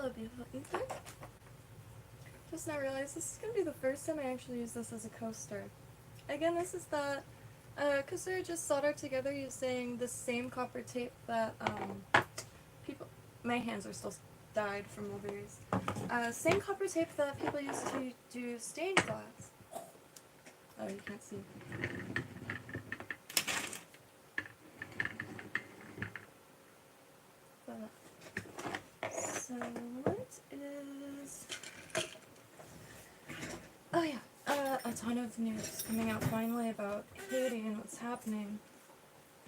Hello, beautiful ether. Just now realized this is going to be the first time I actually use this as a coaster. Again, this is the coaster just soldered together using the same copper tape that my hands are still dyed from mulberries. Same copper tape that people use to do stained glass. Oh, you can't see. So what is... Oh yeah, a ton of news coming out finally about Haiti and what's happening.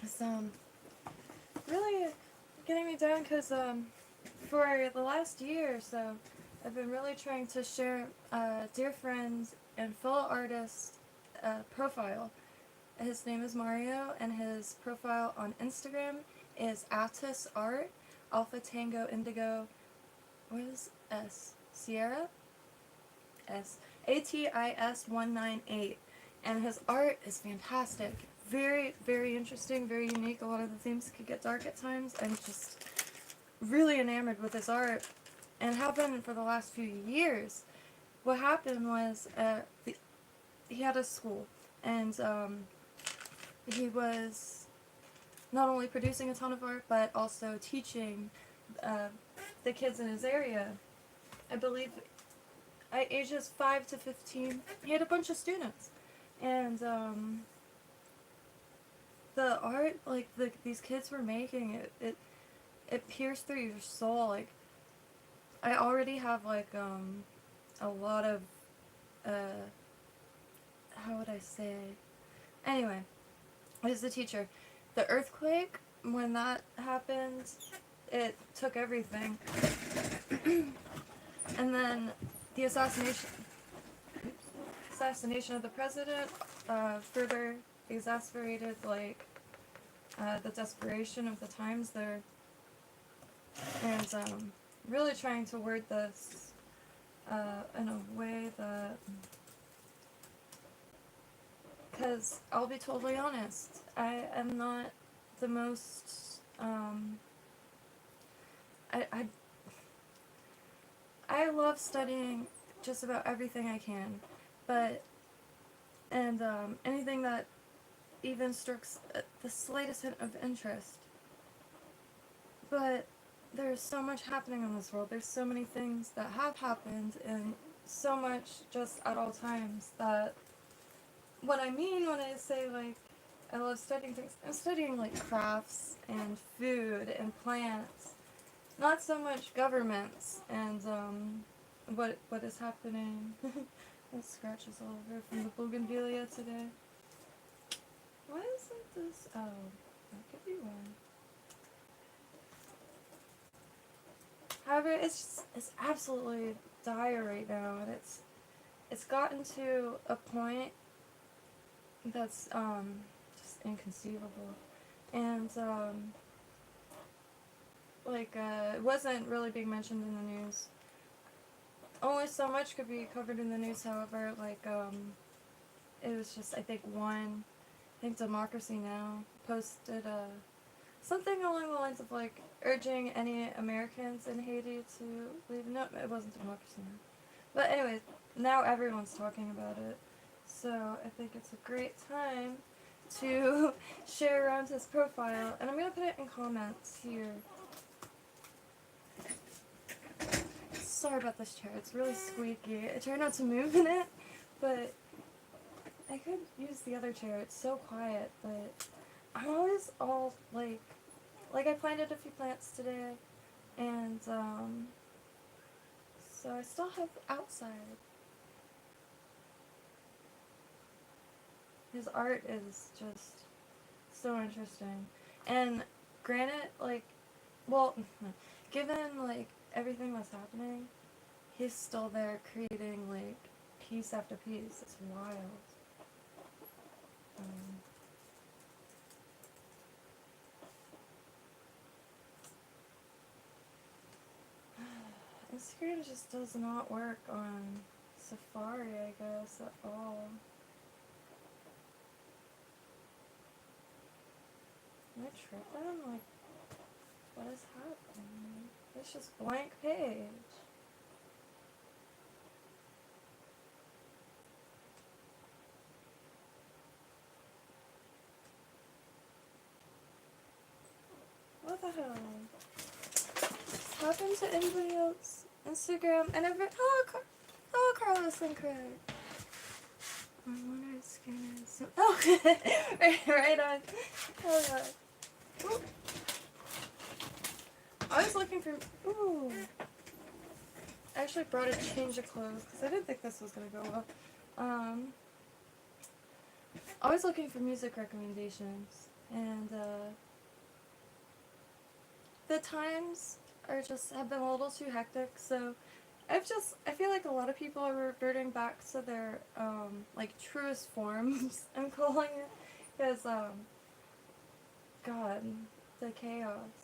It's really getting me down because for the last year or so, I've been really trying to share dear friend and fellow artist profile. His name is Mario, and his profile on Instagram is Atis Art, Alpha Tango Indigo, what is S? Sierra? S. ATIS 198. And his art is fantastic. Very, very interesting, very unique. A lot of the themes could get dark at times. I'm just really enamored with his art, and have been for the last few years. What happened was he had a school, and he was not only producing a ton of art, but also teaching the kids in his area. I believe at ages 5 to 15, he had a bunch of students, and the art like these kids were making, it pierced through your soul. Like, I already have like a lot of how would I say? Anyway, as a teacher, the earthquake, when that happened, it took everything. And then the assassination of the president further exacerbated like the desperation of the times there, and really trying to word this in a way that, because I'll be totally honest, I am not the most I love studying just about everything I can, but anything that even strikes the slightest hint of interest. But there's so much happening in this world. There's so many things that have happened, and so much just at all times, that what I mean when I say like I love studying things, I'm studying like crafts and food and plants, not so much governments and what is happening. There's scratches all over from the bougainvillea today. Why isn't this? Oh, that could be why. However, it's absolutely dire right now, and it's gotten to a point that's just inconceivable, and it wasn't really being mentioned in the news. Only so much could be covered in the news. However, it was just, I think Democracy Now! Posted something along the lines of like urging any Americans in Haiti to leave. No, it wasn't Democracy Now! But anyways, now everyone's talking about it. So I think it's a great time to share around his profile, and I'm going to put it in comments here. Sorry about this chair, it's really squeaky. I try not to move in it, but I could use the other chair. It's so quiet, but I'm always all like I planted a few plants today, and so I still have outside. His art is just so interesting, and granted, given everything that's happening, he's still there creating piece after piece. It's wild. Instagram just does not work on Safari, I guess, at all. Am I tripping? What is happening? It's just blank page. What the hell? Happened to anybody else? Instagram and hello Carlos and Craig. I wonder if scanners. Oh, right on. Oh god. Ooh. I was looking for. Ooh. I actually brought a change of clothes because I didn't think this was gonna go well. I was looking for music recommendations, and the times have been a little too hectic. So I feel like a lot of people are reverting back to their like truest forms. I'm calling it because God, the chaos.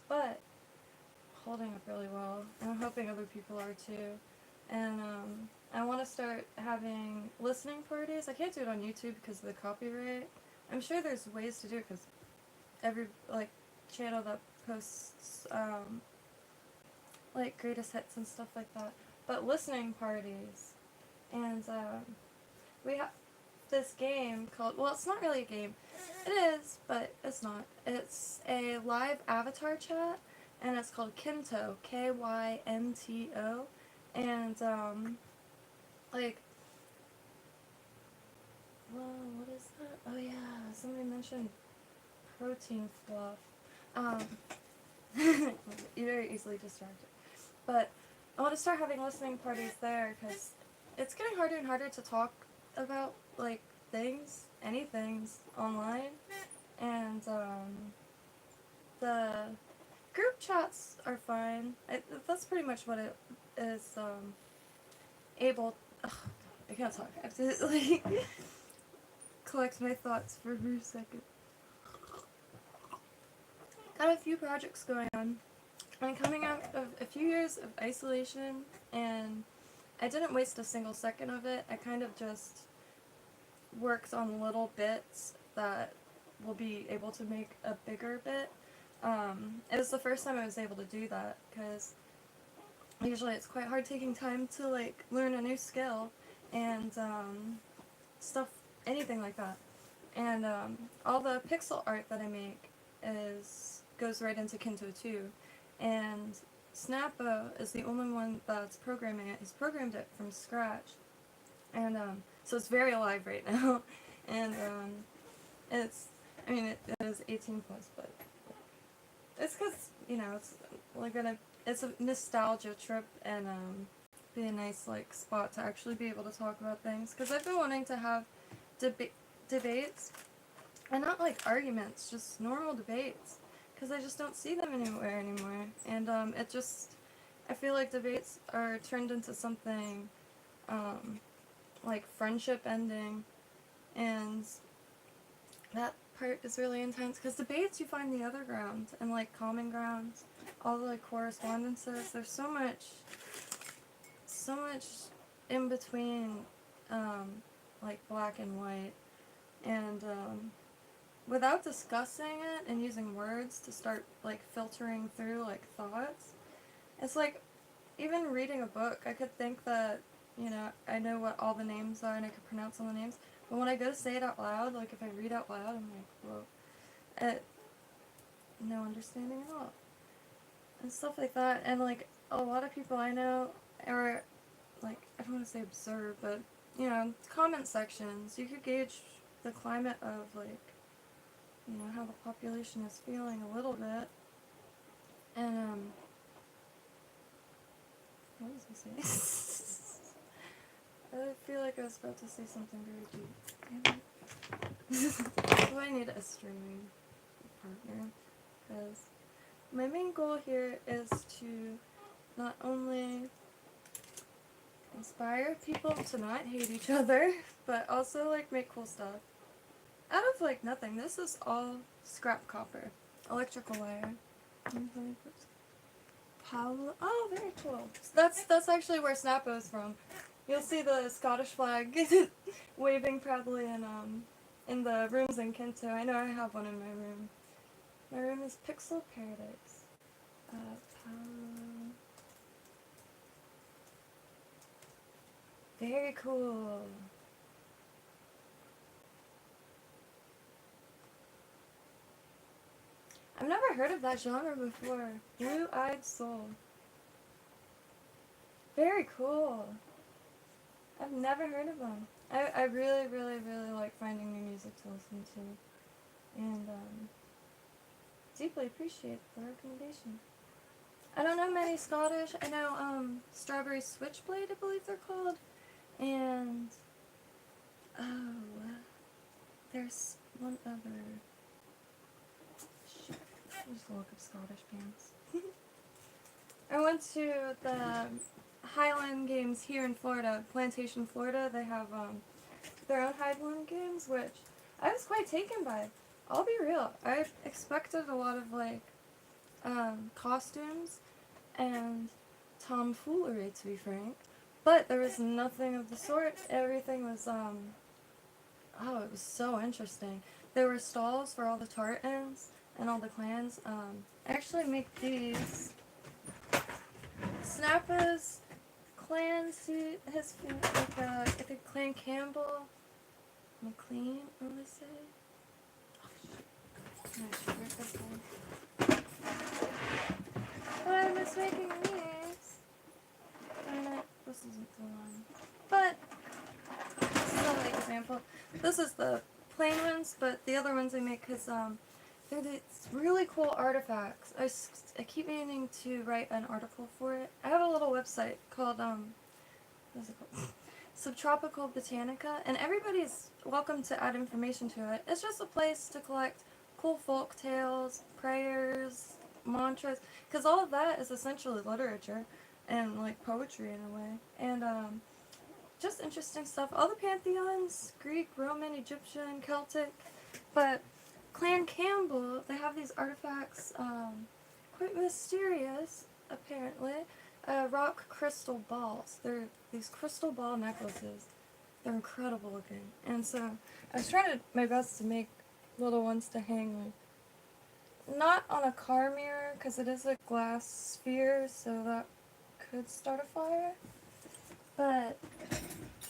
But holding up really well, and I'm hoping other people are too. And I want to start having listening parties. I can't do it on YouTube because of the copyright. I'm sure there's ways to do it because every like channel that posts like greatest hits and stuff like that. But listening parties, and we have this game called, well, it's not really a game. It is, but it's not. It's a live avatar chat, and it's called KYNTO, KYNTO, and like, well, what is that? Oh yeah, somebody mentioned protein fluff. You're very easily distracted. But I want to start having listening parties there because it's getting harder and harder to talk about like anythings online, and the group chats are fine. That's pretty much what it is able. Ugh, I can't talk. I have to like collect my thoughts for a second. Got a few projects going on. I'm coming out of a few years of isolation, and I didn't waste a single second of it. I kind of just worked on little bits that will be able to make a bigger bit. It was the first time I was able to do that, because usually it's quite hard taking time to like learn a new skill and stuff, anything like that. And all the pixel art that I make goes right into KYNTO too. And Snappo is the only one that's programming it. He's programmed it from scratch. And so it's very alive right now. And it is 18 plus, but it's because, it's a nostalgia trip, and be a nice like spot to actually be able to talk about things. Because I've been wanting to have debates, and not like arguments, just normal debates. Because I just don't see them anywhere anymore. And I feel like debates are turned into something like friendship ending, and that part is really intense, because debates, you find the other ground, and like common grounds, all the like correspondences, there's so much in between like black and white, and without discussing it and using words to start like filtering through like thoughts, it's like even reading a book, I could think that, I know what all the names are and I could pronounce all the names, but when I go to say it out loud, like if I read out loud, I'm like, whoa, no understanding at all, and stuff like that. And like a lot of people I know are like, I don't want to say observe, but comment sections, you could gauge the climate of like, how the population is feeling a little bit. And what was I saying? I feel like I was about to say something very deep. So I need a streaming partner, because my main goal here is to not only inspire people to not hate each other, but also like make cool stuff out of like nothing. This is all scrap copper, electrical wire. Paolo. Oh, very cool. That's actually where Snappo's from. You'll see the Scottish flag waving proudly in the rooms in KYNTO. I know I have one in my room. My room is Pixel Paradise. Paolo. Very cool. I've never heard of that genre before. Blue-eyed soul. Very cool. I've never heard of them. I really, really, really like finding new music to listen to. And deeply appreciate the recommendation. I don't know many Scottish. I know Strawberry Switchblade, I believe they're called. And there's one other. Shit. I'll just look up Scottish bands. I went to the Highland Games here in Florida, Plantation, Florida. They have their own Highland Games, which I was quite taken by. I'll be real. I expected a lot of like costumes and tomfoolery, to be frank, but there was nothing of the sort. Everything was oh, it was so interesting. There were stalls for all the tartans and all the clans. I actually make these. Snappa's clan, see his like I think Clan Campbell, McLean, I want to say. Oh shit! Where's this one? But I was making these. This isn't the one. But this is another example. This is the plain ones, but the other ones I make because they're these really cool artifacts. I keep meaning to write an article for it. I have a little website called, what is it called? Subtropical Botanica, and everybody's welcome to add information to it. It's just a place to collect cool folk tales, prayers, mantras, because all of that is essentially literature and like poetry in a way. And just interesting stuff. All the pantheons, Greek, Roman, Egyptian, Celtic, but Clan Campbell, they have these artifacts, quite mysterious, apparently. Rock crystal balls. They're these crystal ball necklaces. They're incredible looking. And so I was trying my best to make little ones to hang, like, not on a car mirror, because it is a glass sphere, so that could start a fire. But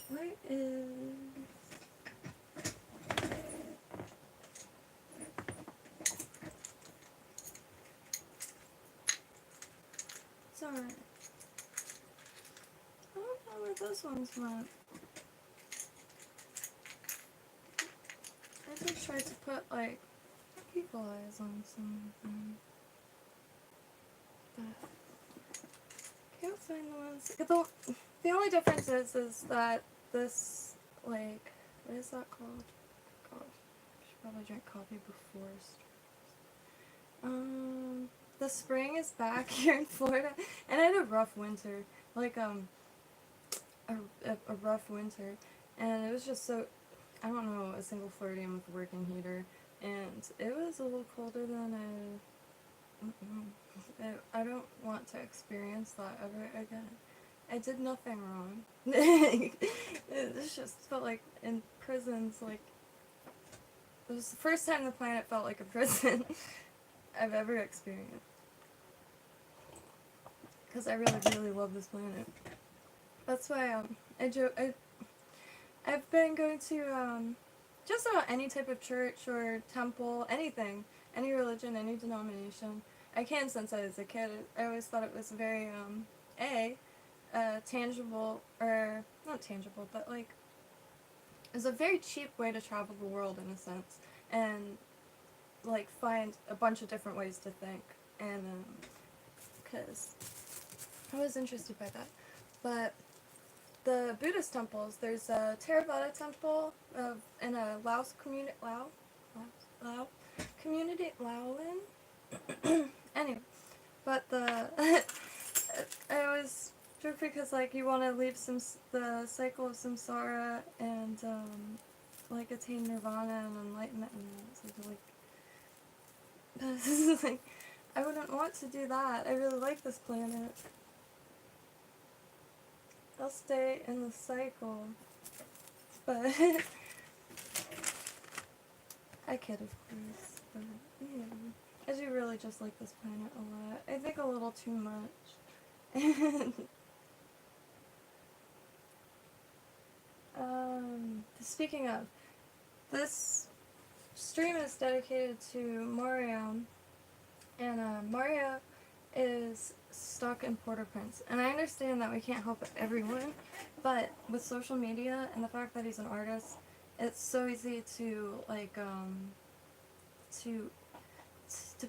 where is... Sorry. I don't know where those ones went. I did try to put, like, people eyes on some of them. But can't find the ones. The only difference is that this, like, what is that called? Gosh, I should probably drink coffee before stars. The spring is back here in Florida, and I had a rough winter, like, a rough winter, and it was just so, I don't know, a single Floridian with a working heater, and it was a little colder than I don't want to experience that ever again. I did nothing wrong. It just felt like in prisons, like, it was the first time the planet felt like a prison I've ever experienced. Because I really, really love this planet. That's why I've been going to just about any type of church or temple, anything, any religion, any denomination. I can since I was a kid. I always thought it was very tangible, or not tangible, but like it was a very cheap way to travel the world in a sense, and like find a bunch of different ways to think, and because I was interested by that. But the Buddhist temples, there's a Theravada temple in a Laos community, Laoin. Anyway, but I was joking because like you want to leave the cycle of samsara and like attain nirvana and enlightenment, and so like I wouldn't want to do that. I really like this planet. I'll stay in the cycle, but I kid, of course. But yeah. I do really just like this planet a lot. I think a little too much. Speaking of, this stream is dedicated to Mario, and Mario is stuck in Port-au-Prince. And I understand that we can't help everyone, but with social media and the fact that he's an artist, it's so easy to, like, to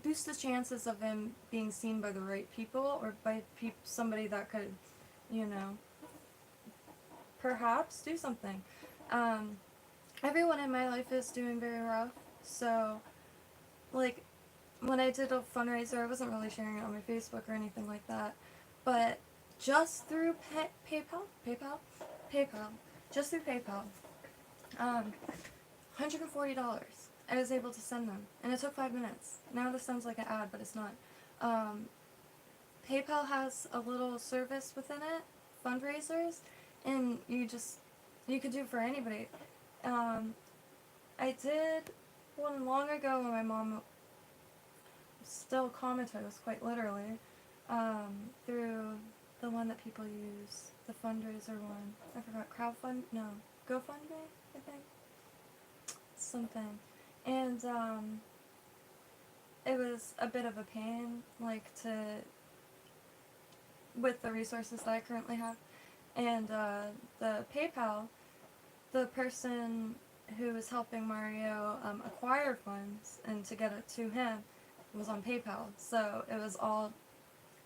boost the chances of him being seen by the right people, or by somebody that could, you know, perhaps do something. Everyone in my life is doing very rough, so, like, when I did a fundraiser, I wasn't really sharing it on my Facebook or anything like that, but just through PayPal, just through PayPal, $140 I was able to send them, and it took 5 minutes. Now this sounds like an ad, but it's not. PayPal has a little service within it, fundraisers, and you could do it for anybody. I did one long ago when my mom still comatose, quite literally, through the one that people use, the fundraiser one. I forgot, GoFundMe, I think? Something. And, it was a bit of a pain, like, with the resources that I currently have. And, the PayPal, the person who was helping Mario, acquire funds and to get it to him was on PayPal. So it was all,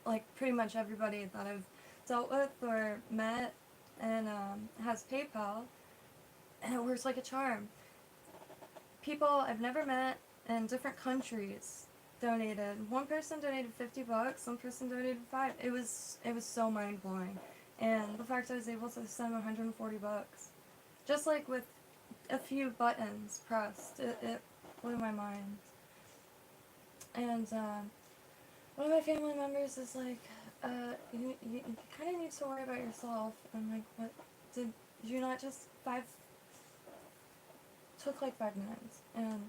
like, pretty much everybody that I've dealt with or met and, has PayPal, and it works like a charm. People I've never met in different countries donated. One person donated $50, one person donated $5. It was so mind-blowing. And the fact I was able to send $140, just like with a few buttons pressed, it blew my mind. And one of my family members is like, you kind of need to worry about yourself. I'm like, what? Did you not just took like 5 minutes. And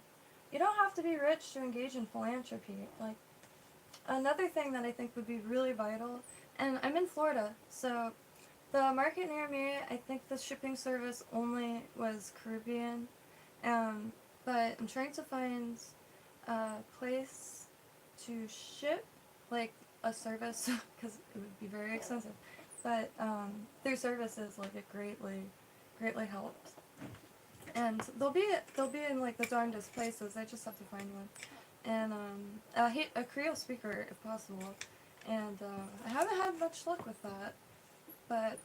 you don't have to be rich to engage in philanthropy. Like, another thing that I think would be really vital, and I'm in Florida, so the market near me, I think the shipping service only was Caribbean, but I'm trying to find a place to ship, like a service, because it would be very expensive, but their services, like, it greatly helped. And they'll be in, like, the darndest places. I just have to find one. And a Creole speaker if possible. And I haven't had much luck with that. But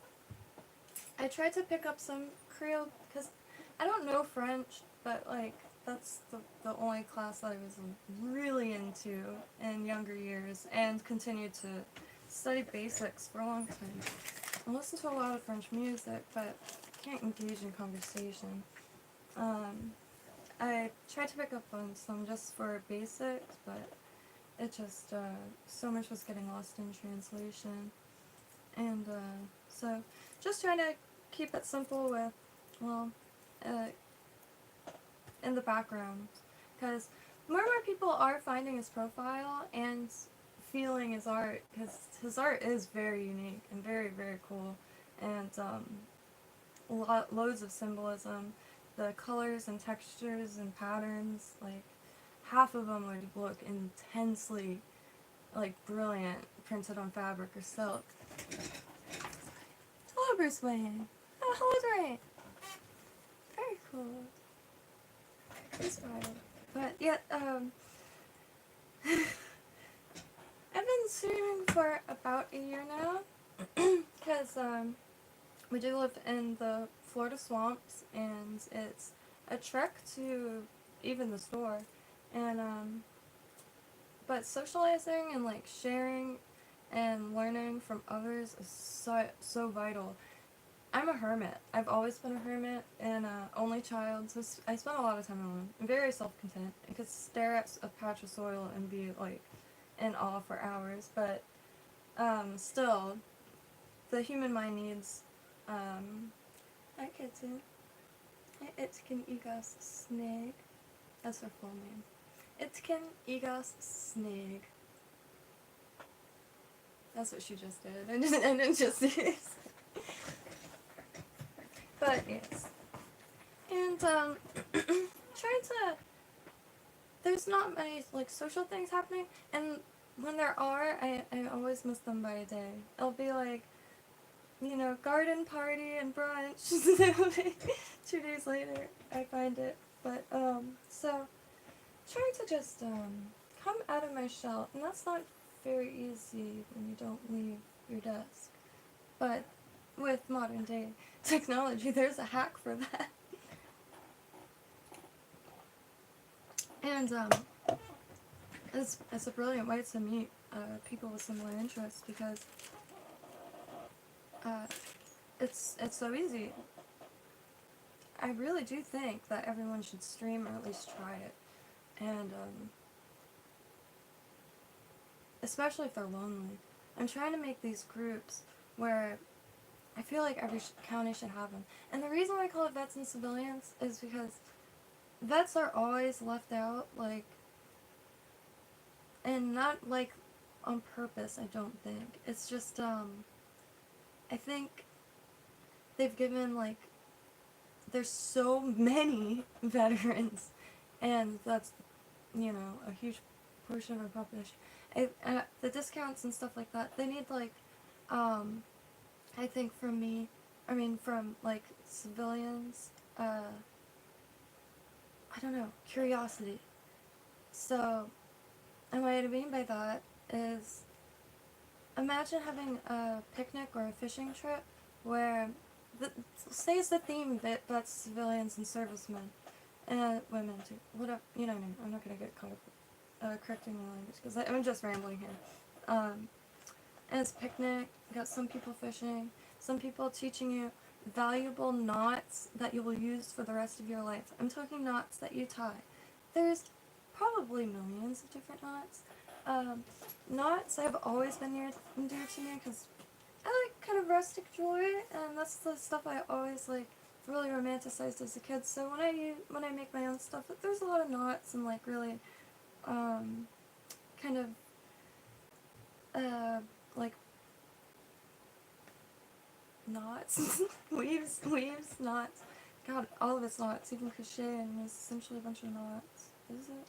I tried to pick up some Creole because I don't know French, but, like, that's the only class that I was really into in younger years, and continued to study basics for a long time. I listen to a lot of French music, but can't engage in conversation. I tried to pick up on some just for basics, but it just, so much was getting lost in translation. And, so, just trying to keep it simple with, well, in the background. Because more and more people are finding his profile and feeling his art, because his art is very unique and very, very cool. And, loads of symbolism. The colors and textures and patterns, like, half of them would look intensely, like, brilliant, printed on fabric or silk. Hello, Bruce Wayne. Oh, hello, Dre. Very cool. Inspired. But, yeah, I've been streaming for about a year now, because, we do live in the Florida swamps, and it's a trek to even the store, and, but socializing and, like, sharing and learning from others is so vital. I'm a hermit. I've always been a hermit, and, only child, so I spend a lot of time alone. I'm very self-content. I could stare at a patch of soil and be, like, in awe for hours, but, still, the human mind needs, I get to. It's can Egas Snake. That's her full name. Itkin Igos Snag. That's what she just did. And it just is. But yes. And trying to, there's not many like social things happening, and when there are, I always miss them by a day. It'll be like, you know, garden party and brunch. It'll be 2 days later I find it. But so trying to just come out of my shell, and that's not very easy when you don't leave your desk. But with modern day technology, there's a hack for that. And it's a brilliant way to meet people with similar interests, because it's so easy. I really do think that everyone should stream, or at least try it. And especially if they're lonely. I'm trying to make these groups where I feel like every county should have them. And the reason why I call it vets and civilians is because vets are always left out, like, and not, like, on purpose, I don't think. It's just, I think they've given, like, there's so many veterans, and that's, you know, a huge portion of our population. The discounts and stuff like that, they need, like, I think from like, civilians, I don't know, curiosity. So, and what I mean by that is, imagine having a picnic or a fishing trip where, say it's the theme that's civilians and servicemen, and women too, whatever, you know what I mean. I'm not going to get caught up correcting my language, because I'm just rambling here. And it's a picnic, you got some people fishing, some people teaching you valuable knots that you will use for the rest of your life. I'm talking knots that you tie. There's probably millions of different knots. Knots have always been near and dear to me, because I like kind of rustic jewelry, and that's the stuff I always like really romanticized as a kid. So when I make my own stuff, there's a lot of knots and like really kind of like knots, weaves, knots. God, all of it's knots, even crochet, and it's essentially a bunch of knots. Is it?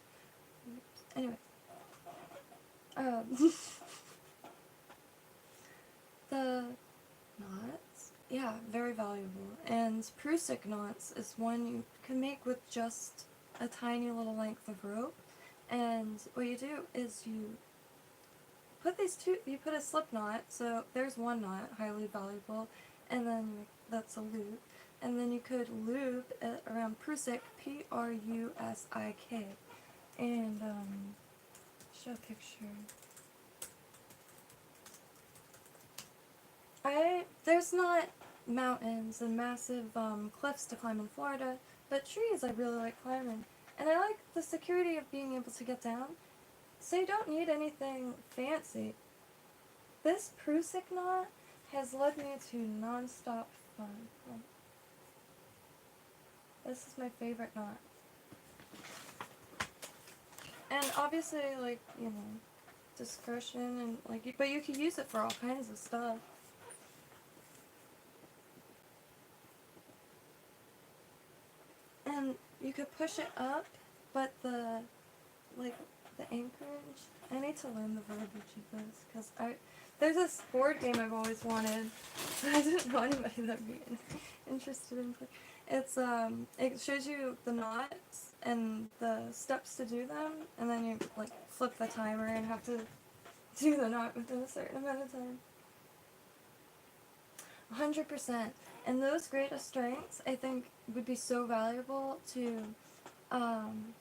Oops. Anyway. The knots, yeah, very valuable. And Prusik knots is one you can make with just a tiny little length of rope. And what you do is you put you put a slip knot, so there's one knot, highly valuable, and then that's a loop. And then you could loop it around Prusik, Prusik. And, show a picture. There's not mountains and massive cliffs to climb in Florida, but trees I really like climbing. And I like the security of being able to get down, so you don't need anything fancy. This Prusik knot has led me to non-stop fun. This is my favorite knot. And obviously, like, you know, discretion and, like, but you could use it for all kinds of stuff. And you could push it up, but the anchorage, I need to learn the verbiage of this, because there's this board game I've always wanted, but I didn't know anybody that would be interested in playing. It's, it shows you the knots and the steps to do them, and then you, like, flip the timer and have to do the knot within a certain amount of time. 100%. And those greatest strengths, I think, would be so valuable to kind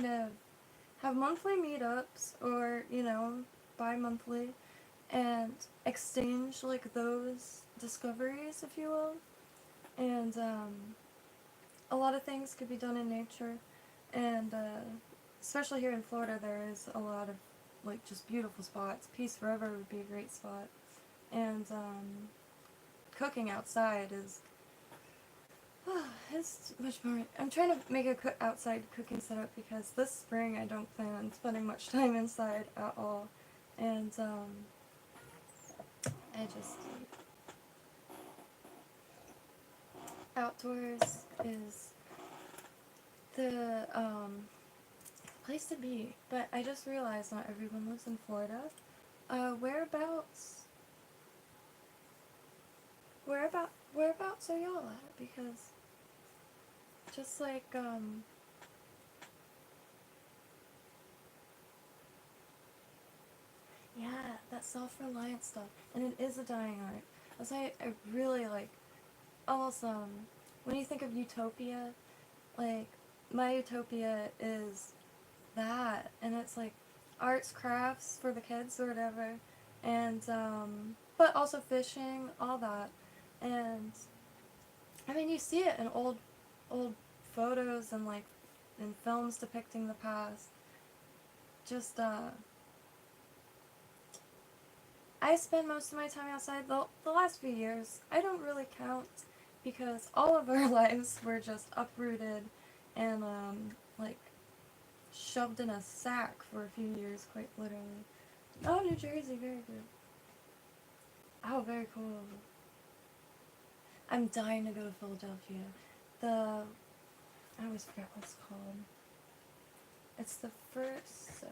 of have monthly meetups, or, you know, bi-monthly, and exchange, like, those discoveries, if you will. And a lot of things could be done in nature, and especially here in Florida, there is a lot of, like, just beautiful spots. Peace River would be a great spot. And cooking outside is It's much more. I'm trying to make a outside cooking setup because this spring I don't plan on spending much time inside at all, and I just outdoors is the place to be. But I just realized not everyone lives in Florida. Whereabouts? Whereabouts are y'all at? Because just like yeah, that self-reliance stuff, and it is a dying art. That's why I really like almost when you think of utopia, like my utopia is that, and it's like arts, crafts for the kids or whatever, and but also fishing, all that, and I mean you see it in old photos and like in films depicting the past. Just I spend most of my time outside. The last few years, I don't really count because all of our lives were just uprooted and like shoved in a sack for a few years, quite literally. Oh, New Jersey, very good. Oh, very cool. I'm dying to go to Philadelphia. I always forget what it's called. It's the first, so,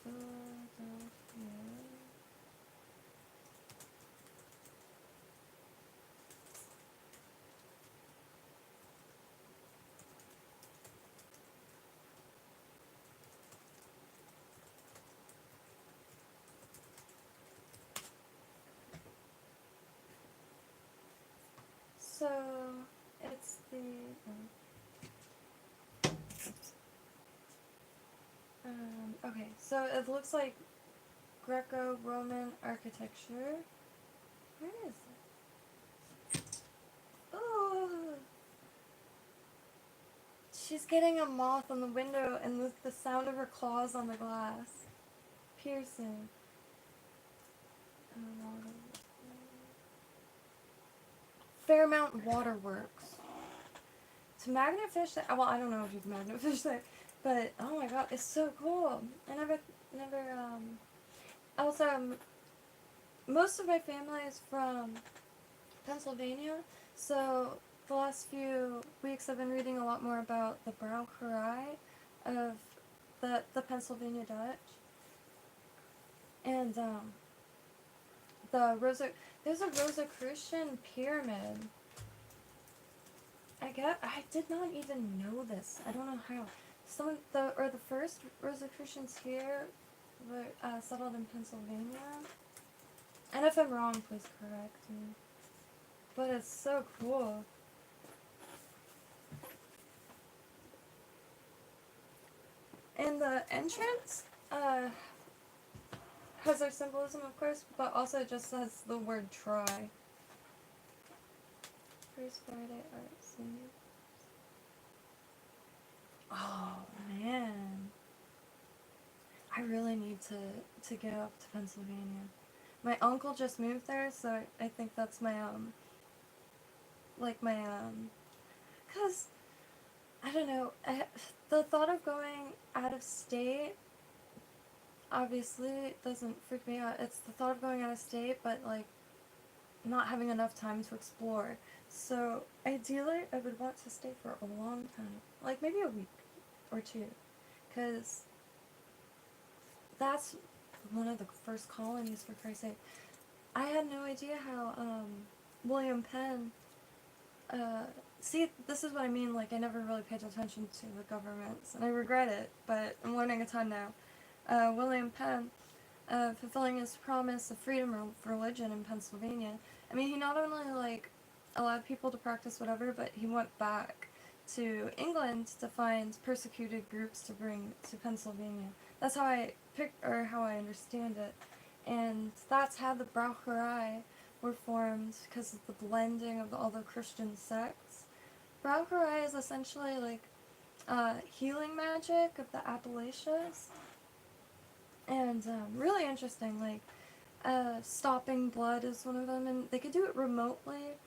Philadelphia. So, it's the, okay, so it looks like Greco-Roman architecture. Where is it? Oh! She's getting a moth on the window and with the sound of her claws on the glass. Piercing. Fairmount Waterworks. To magnet fish that, well, I don't know if you can magnet fish there, but oh my god, it's so cool. I never, also, most of my family is from Pennsylvania, so the last few weeks I've been reading a lot more about the Brauerei of the Pennsylvania Dutch, and there's a Rosicrucian pyramid. I did not even know this. I don't know how. The first Rosicrucians here were settled in Pennsylvania. And if I'm wrong, please correct me. But it's so cool. And the entrance has their symbolism, of course, but also just says the word try. First Friday art scene. Oh man, I really need to get up to Pennsylvania. My uncle just moved there, so I think that's my cause I don't know, the thought of going out of state obviously doesn't freak me out. It's the thought of going out of state, but like not having enough time to explore. So ideally, I would want to stay for a long time, like maybe a week or two, because that's one of the first colonies, for Christ's sake. I had no idea how William Penn, see, this is what I mean, like I never really paid attention to the governments, and I regret it, but I'm learning a ton now. William Penn, fulfilling his promise of freedom of religion in Pennsylvania. I mean, he not only like allowed people to practice whatever, but he went back to England to find persecuted groups to bring to Pennsylvania. That's how how I understand it, and that's how the Brauerei were formed, because of the blending of all the Christian sects. Brauerei is essentially like healing magic of the Appalachians. And really interesting, like stopping blood is one of them, and they could do it remotely.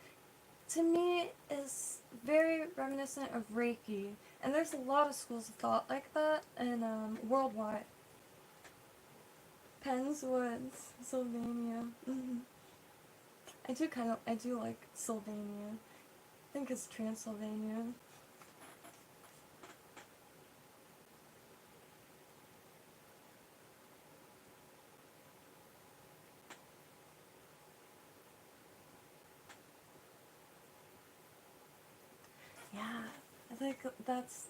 to me, is very reminiscent of Reiki. And there's a lot of schools of thought like that, and worldwide. Pens, Woods, Sylvania. I do like Sylvania. I think it's Transylvania. Yeah, I think that's...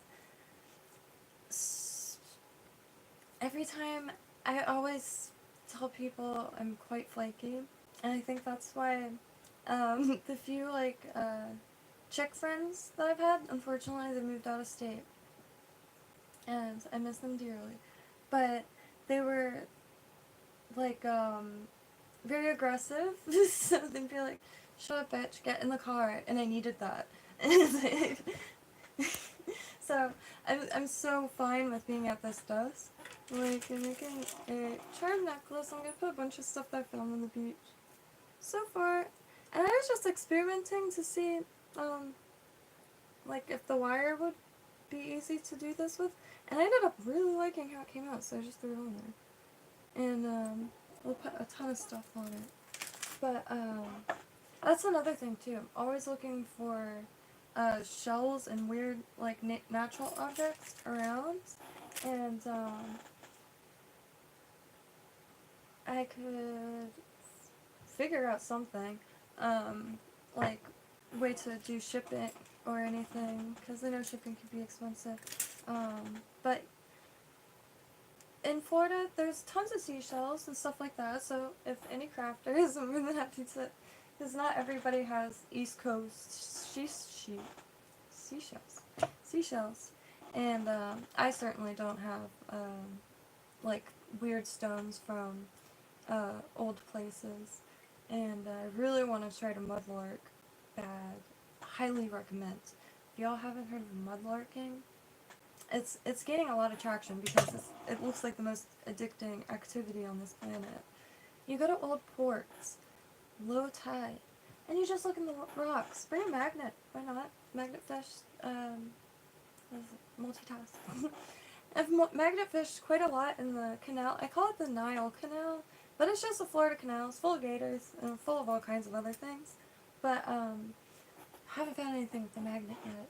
Every time, I always tell people I'm quite flaky, and I think that's why the few, like, chick friends that I've had, unfortunately, they moved out of state, and I miss them dearly, but they were, like, very aggressive, so they'd be like, shut up, bitch, get in the car, and I needed that. So, I'm so fine with being at this dust. Like, I'm making a charm necklace. I'm gonna put a bunch of stuff that I found on the beach. So far, and I was just experimenting to see, like, if the wire would be easy to do this with, and I ended up really liking how it came out, so I just threw it on there. And, we'll put a ton of stuff on it. But, that's another thing, too. I'm always looking for, shells and weird, like, natural objects around, and, I could figure out something, like, way to do shipping or anything, because I know shipping can be expensive, but in Florida, there's tons of seashells and stuff like that, so if any crafters, I'm more than happy to, because not everybody has East Coast seashells, and, I certainly don't have, like, weird stones from, old places, and I really want to try to mudlark bad. Highly recommend. If y'all haven't heard of mudlarking, it's gaining a lot of traction because it looks like the most addicting activity on this planet. You go to old ports, low tide, and you just look in the rocks. Bring a magnet. Why not? Magnet fish, multitask. I've magnet fished quite a lot in the canal. I call it the Nile Canal, but it's just a Florida canal. It's full of gators and full of all kinds of other things. But, haven't found anything with the magnet yet.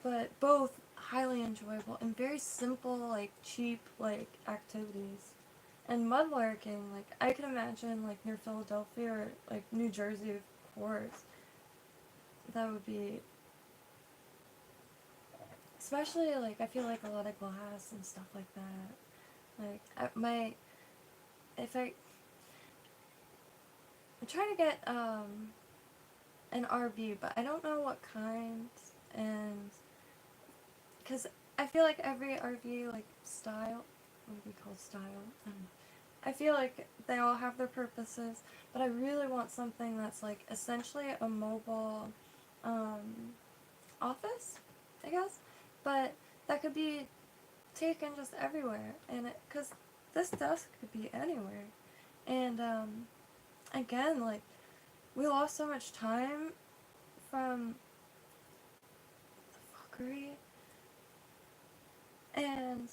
But both highly enjoyable and very simple, like, cheap, like, activities. And mudlarking, like, I can imagine, like, near Philadelphia or, like, New Jersey, of course. That would be... Especially, like, I feel like a lot of glass and stuff like that. Like, I'm trying to get, an RV, but I don't know what kind, and, because I feel like every RV, like, style, what would we call style? I don't know. I feel like they all have their purposes, but I really want something that's, like, essentially a mobile, office, I guess, but that could be taken just everywhere, and because this desk could be anywhere, and, again, like, we lost so much time from the fuckery, and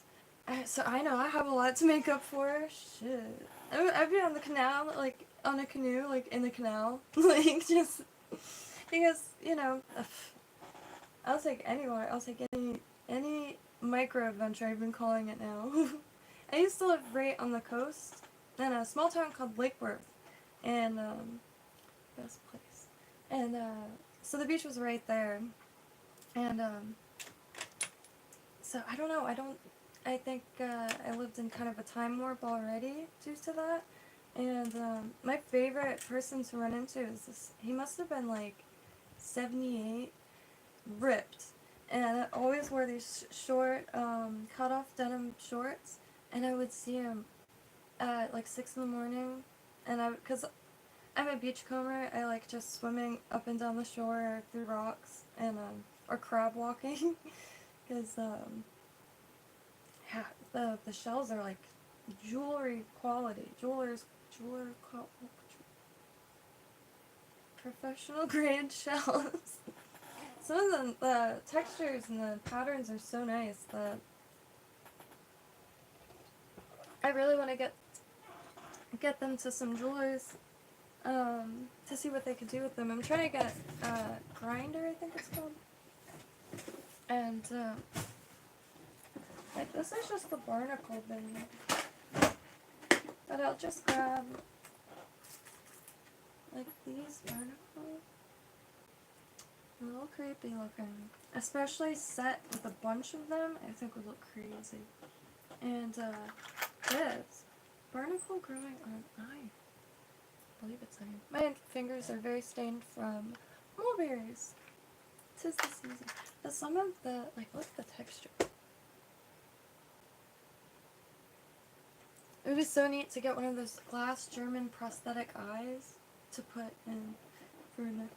so I know I have a lot to make up for. Shit, I've been on the canal, like, on a canoe, like, in the canal, like, just, because, you know, I'll take anywhere, I'll take any micro-adventure, I've been calling it now. I used to live right on the coast, in a small town called Lake Worth, and, best place, and, so the beach was right there, and, so I don't know, I think, I lived in kind of a time warp already due to that, and, my favorite person to run into is this, he must have been, like, 78, ripped, and I always wore these short, cut-off denim shorts, and I would see him at, like, 6 in the morning, and because I'm a beachcomber, I like just swimming up and down the shore through rocks, and, or crab walking, because, yeah, the shells are, like, jewelry quality, professional grade shells. Some of the textures and the patterns are so nice that I really want to get them to some jewelers to see what they could do with them. I'm trying to get grinder, I think it's called. And like this is just the barnacle bin. But I'll just grab like these barnacles. A little creepy looking. Especially set with a bunch of them, I think would look crazy. And this barnacle growing on eye. I believe it's iron. My fingers are very stained from mulberries. 'Tis the season. But some of the, like, look at the texture. It would be so neat to get one of those glass German prosthetic eyes to put in for a neck.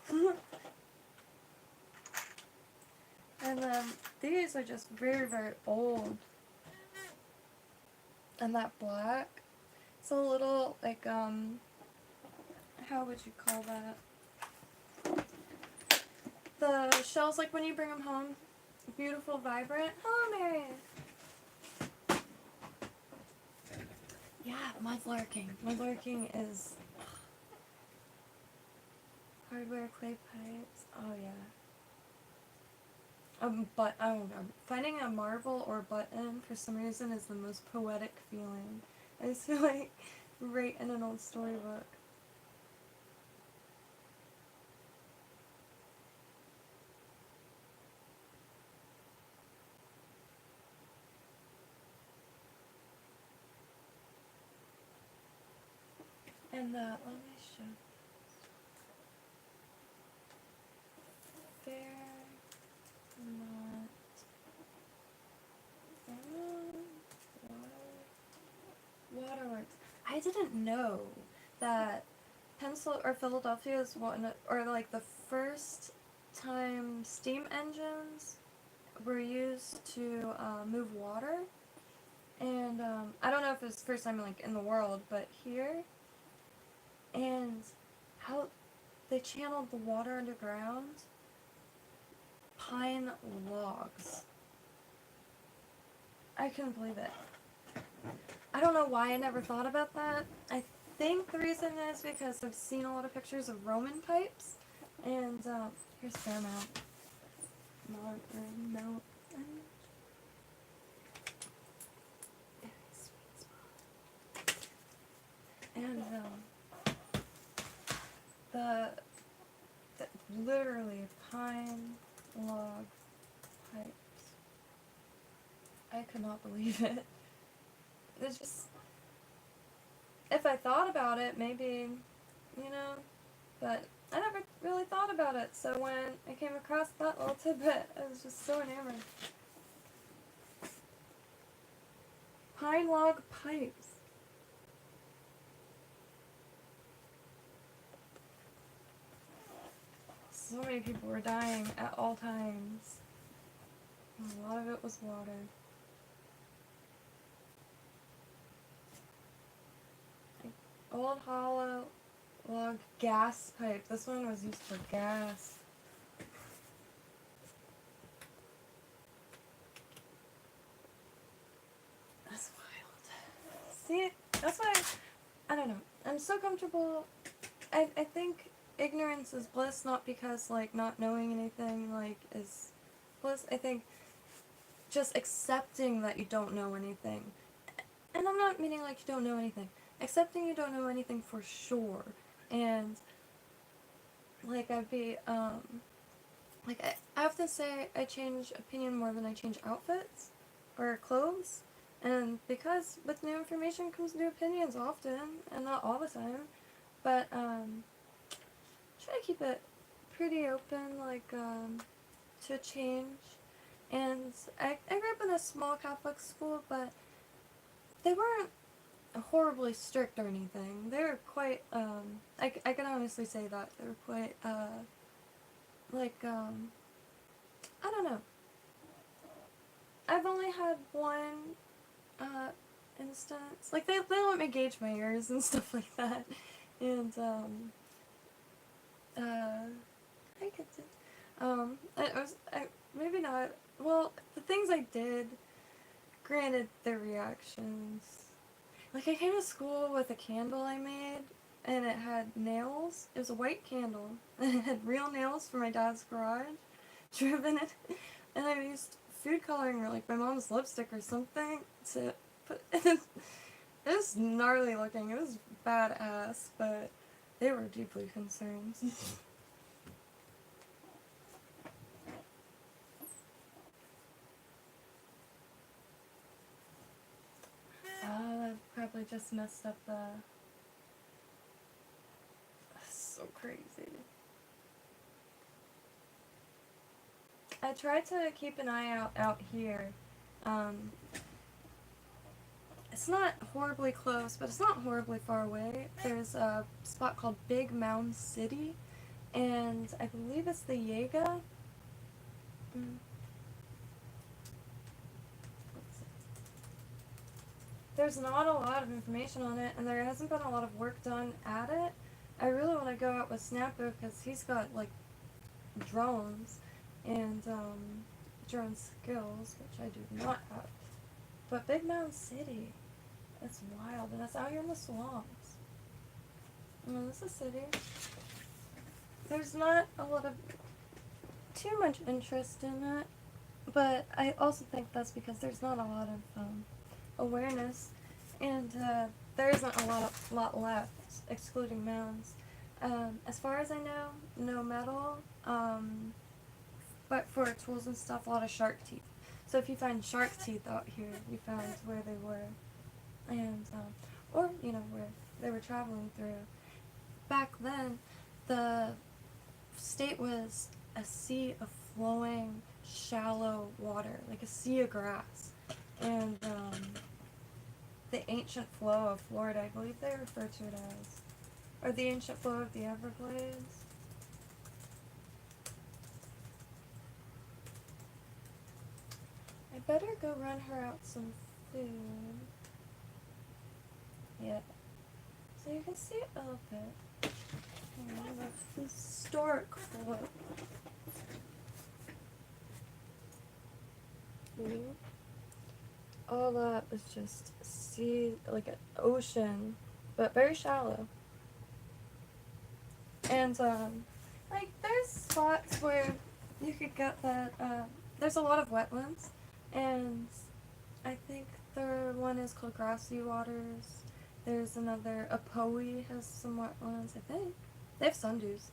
And then these are just very, very old. And that black, it's a little, like, how would you call that? The shells, like when you bring them home, beautiful, vibrant. Hello, Mary. Yeah, mudlarking. Mudlarking is hardware clay pipes. Oh yeah. But I don't know. Finding a marble or button for some reason is the most poetic feeling. I just feel like right in an old storybook. And let me show. Waterworks. I didn't know that Philadelphia is one, or like the first time steam engines were used to move water. And I don't know if it's the first time like in the world, but here. And how they channeled the water underground. Pine logs. I couldn't believe it. I don't know why I never thought about that. I think the reason is because I've seen a lot of pictures of Roman pipes. And here's Fairmount. Mount. And the literally pine log pipes. I could not believe it. It's just, if I thought about it, maybe, you know, but I never really thought about it. So when I came across that little tidbit, I was just so enamored. Pine log pipes. So many people were dying at all times. And a lot of it was water. Old hollow log gas pipe. This one was used for gas. That's wild. See, that's why I don't know. I'm so comfortable. I think ignorance is bliss, not because like not knowing anything like is bliss. I think just accepting that you don't know anything. And I'm not meaning like you don't know anything. Accepting you don't know anything for sure. And like I'd be like I often say I change opinion more than I change outfits or clothes. And because with new information comes new opinions often, and not all the time. But try to keep it pretty open, like to change. And I grew up in a small Catholic school, but they weren't horribly strict or anything. They were quite, I can honestly say that. They were quite, like, I don't know. I've only had one, instance. Like, they let me gauge my ears and stuff like that. And, I could do, maybe not, well, the things I did, granted, their reactions. Like, I came to school with a candle I made, and it had nails. It was a white candle, and it had real nails from my dad's garage, driven it, and I used food coloring or, like, my mom's lipstick or something to put, it was gnarly looking, it was badass, but they were deeply concerned. I probably just messed up the... That's so crazy. I tried to keep an eye out here. It's not horribly close, but it's not horribly far away. There's a spot called Big Mound City, and I believe it's the Jaega. There's not a lot of information on it, and there hasn't been a lot of work done at it. I really want to go out with Snappo because he's got, like, drones and drone skills, which I do not have. But Big Mound City, it's wild, and it's out here in the swamps. This is a city. There's not a lot of too much interest in it, but I also think that's because there's not a lot of awareness, and there isn't a lot left, excluding mounds. As far as I know, no metal, but for tools and stuff, a lot of shark teeth. So if you find shark teeth out here, you found where they were, and or you know where they were traveling through. Back then, the state was a sea of flowing, shallow water, like a sea of grass, and the ancient flow of Florida, I believe they refer to it as, or the ancient flow of the Everglades. I better go run her out some food. Yeah. So you can see it a little bit. The historic flow. All that was just sea, like an ocean, but very shallow. And like there's spots where you could get that. There's a lot of wetlands, and I think the one is called Grassy Waters. There's another. Apoe has some wetlands. I think they have sundews.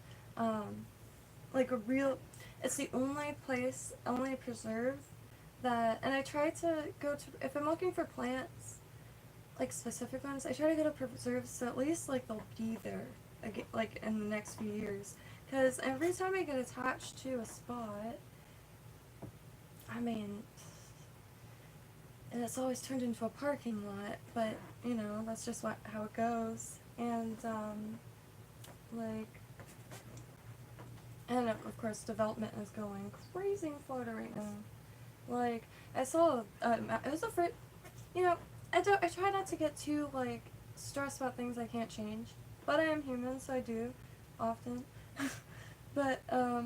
Like a real. It's the only place, only preserve that, and I try to go to, if I'm looking for plants, like specific ones, I try to go to preserves so at least like they'll be there, like in the next few years, because every time I get attached to a spot, I mean, and it's always turned into a parking lot, but you know, that's just how it goes, and like, and of course development is going crazy in Florida right now. Like, I saw, it was you know, I try not to get too, like, stressed about things I can't change, but I am human, so I do, often, but, I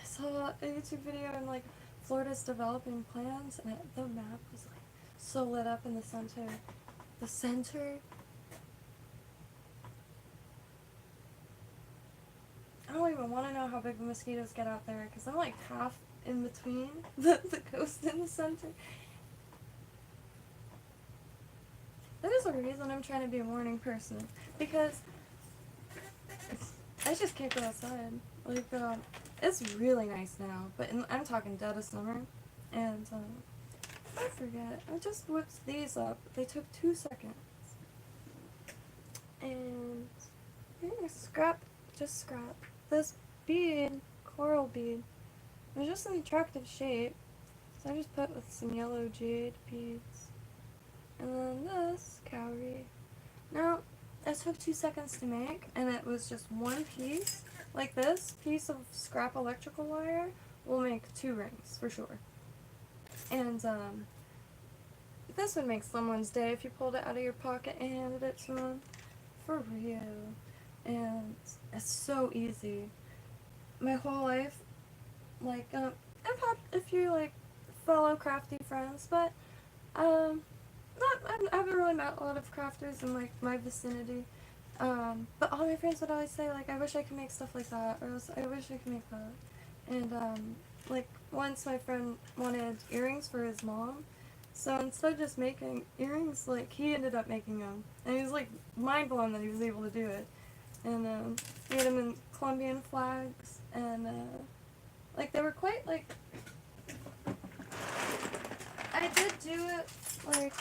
saw a YouTube video and, like, Florida's developing plans, and the map was, like, so lit up in the center, I don't even want to know how big the mosquitoes get out there, because I'm, like, half in between the coast and the center. That is the reason I'm trying to be a morning person, because I just can't go outside. Like, it's really nice now, but I'm talking dead of summer, and, I forget, I just whipped these up. They took 2 seconds. And, scrap. This bead, coral bead, it was just an attractive shape, so I just put with some yellow jade beads. And then this cowrie. Now, it took 2 seconds to make, and it was just one piece. Like this piece of scrap electrical wire will make 2 rings, for sure. And, this would make someone's day if you pulled it out of your pocket and handed it to them. For real. And it's so easy. my whole life, like, I've had a few, like, fellow crafty friends, but, I haven't really met a lot of crafters in, like, my vicinity. But all my friends would always say, like, I wish I could make stuff like that, or else I wish I could make that. And, like, once my friend wanted earrings for his mom, so instead of just making earrings, like, he ended up making them. And he was, like, mind blown that he was able to do it. And, he had them in Colombian flags, and, like, they were quite, like, I did do it, like,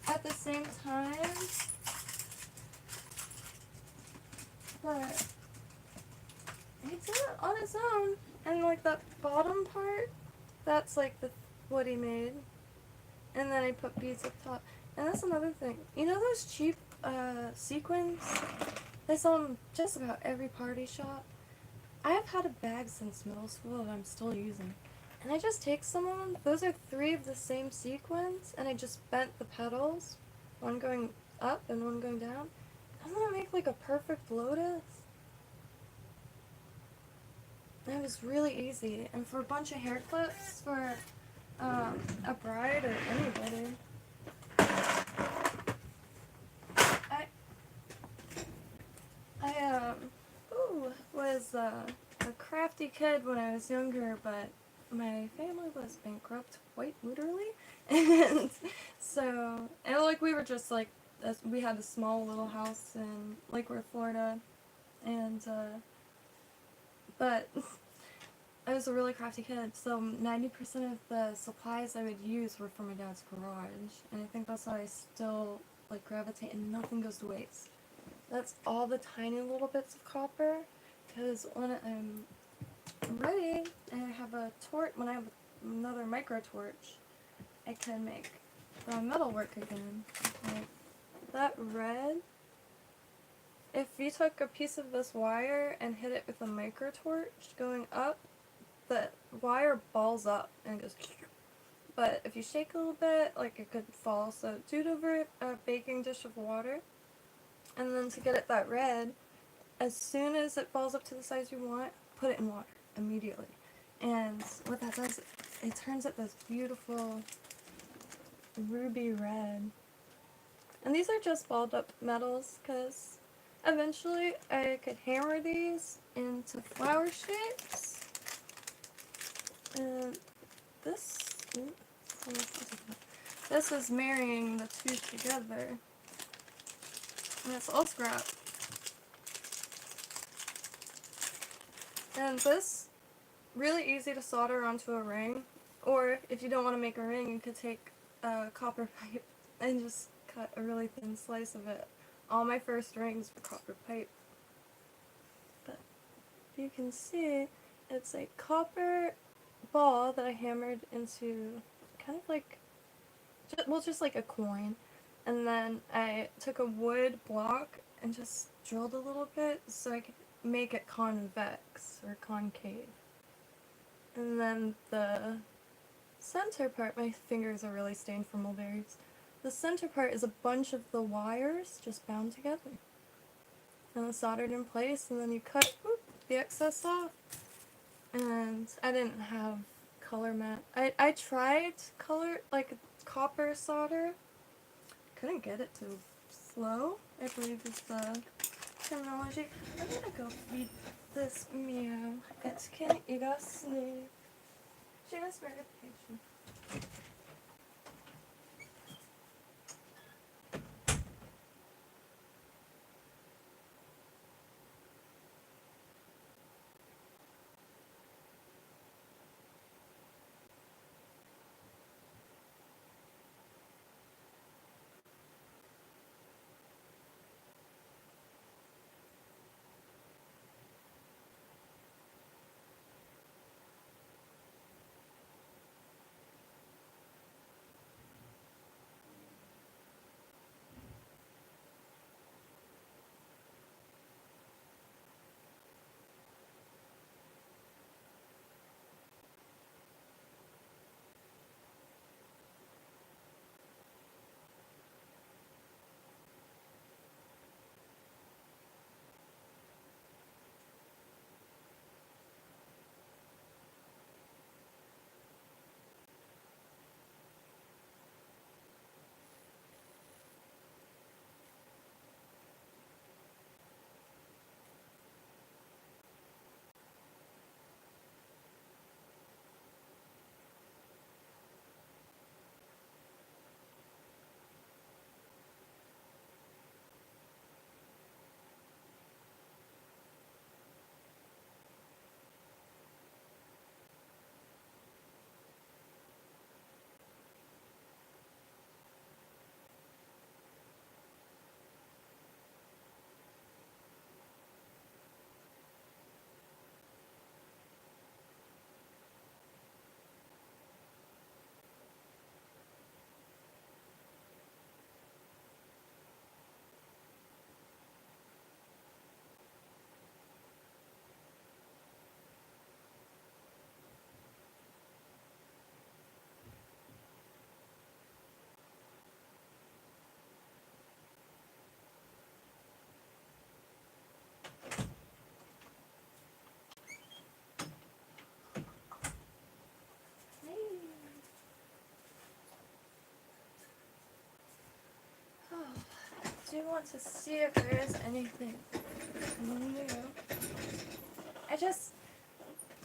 at the same time, but he did it on his own, and, like, that bottom part, that's, like, what he made, and then I put beads up top. And that's another thing, you know those cheap, sequins? They sell them just about every party shop. I have had a bag since middle school that I'm still using. And I just take some of them. Those are 3 of the same sequins, and I just bent the petals, one going up and one going down. Doesn't that make like a perfect lotus? And it was really easy. And for a bunch of hair clips for a bride or anybody. I was a crafty kid when I was younger, but my family was bankrupt, quite literally, and so, and like we were just like, we had a small little house in Lake Worth, Florida, and, but I was a really crafty kid, so 90% of the supplies I would use were from my dad's garage, and I think that's why I still, like, gravitate, and nothing goes to waste. That's all the tiny little bits of copper, because when I'm ready and I have a torch, when I have another micro torch, I can make the metal work again. Like that red, if you took a piece of this wire and hit it with a micro torch going up, the wire balls up and goes, but if you shake a little bit, like it could fall. So do it over a baking dish of water, and then to get it that red, as soon as it falls up to the size you want, put it in water immediately. And what that does, it turns it this beautiful ruby red. And these are just balled up metals, because eventually I could hammer these into flower shapes. And this is marrying the two together. And it's all scrap. And this, really easy to solder onto a ring, or if you don't want to make a ring, you could take a copper pipe and just cut a really thin slice of it. All my first rings were copper pipe. But you can see, it's a copper ball that I hammered into kind of like, just like a coin. And then I took a wood block and just drilled a little bit so I could make it convex or concave. And then the center part, my fingers are really stained from mulberries. The center part is a bunch of the wires just bound together. And it's soldered in place, and then you cut the excess off. And I didn't have color mat. I tried color, like copper solder. Couldn't get it to flow, I believe is the terminology. I'm gonna go feed this meow. It's can't eat us sleep. She was very patient. do want to see if there is anything new.